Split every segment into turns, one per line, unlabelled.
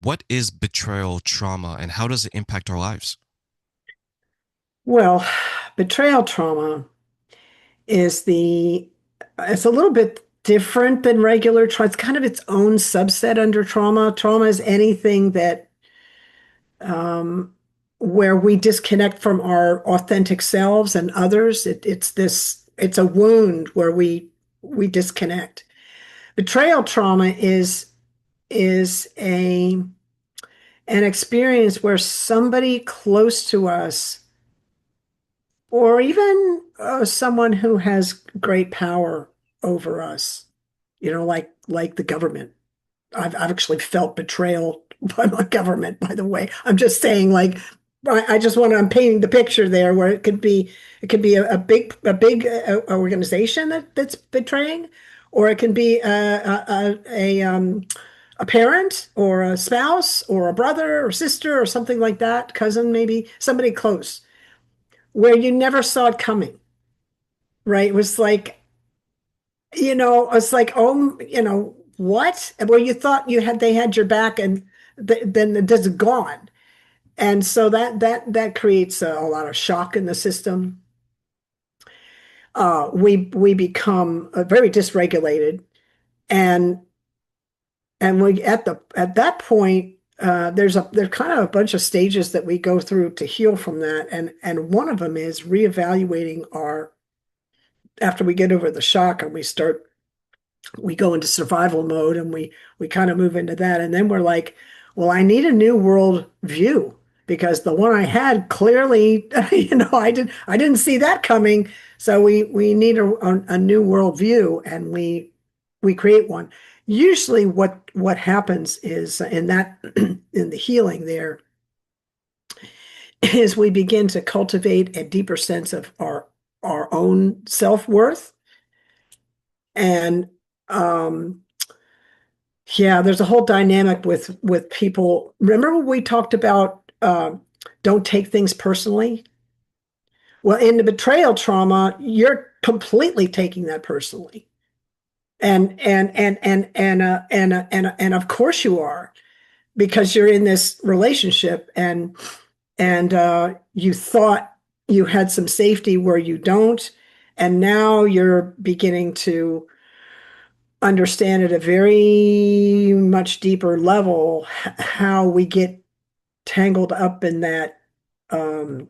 what is betrayal trauma and how does it impact our lives?
Well, betrayal trauma is it's a little bit different than regular trauma. It's kind of its own subset under trauma. Trauma is anything that um, where we disconnect from our authentic selves and others. It's a wound where we disconnect. Betrayal trauma is an experience where somebody close to us or even someone who has great power over us, like the government. I've actually felt betrayal by my government, by the way. I'm just saying, like, I'm painting the picture there where it could be a big organization that's betraying, or it can be a parent or a spouse or a brother or sister or something like that, cousin, maybe somebody close where you never saw it coming, right? It was like, it's like, oh, what? Where you thought they had your back and then it just gone. And so that creates a lot of shock in the system. We become very dysregulated, and we at that point, there's kind of a bunch of stages that we go through to heal from that, and one of them is reevaluating our after we get over the shock and we go into survival mode, and we kind of move into that, and then we're like, well, I need a new world view because the one I had clearly, I didn't see that coming. So we need a new world view, and we create one. Usually what happens is in that in the healing there is we begin to cultivate a deeper sense of our own self-worth. And yeah, there's a whole dynamic with people. Remember when we talked about don't take things personally? Well, in the betrayal trauma, you're completely taking that personally. And of course you are, because you're in this relationship, and you thought you had some safety where you don't, and now you're beginning to understand at a very much deeper level how we get tangled up in that um,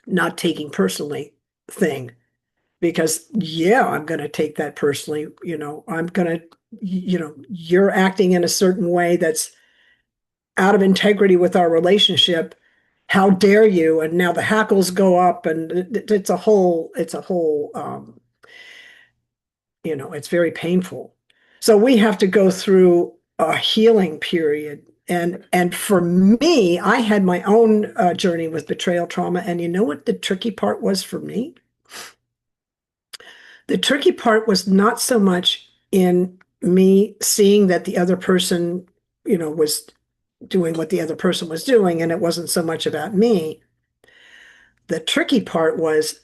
not taking personally thing. Because, yeah, I'm going to take that personally. I'm going to, you're acting in a certain way that's out of integrity with our relationship. How dare you? And now the hackles go up, and it's very painful. So we have to go through a healing period. And for me, I had my own journey with betrayal trauma. And you know what the tricky part was for me? The tricky part was not so much in me seeing that the other person, was doing what the other person was doing, and it wasn't so much about me. The tricky part was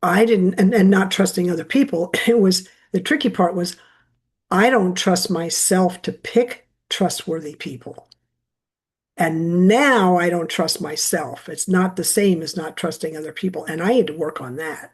I didn't, and not trusting other people. The tricky part was I don't trust myself to pick trustworthy people. And now I don't trust myself. It's not the same as not trusting other people. And I had to work on that.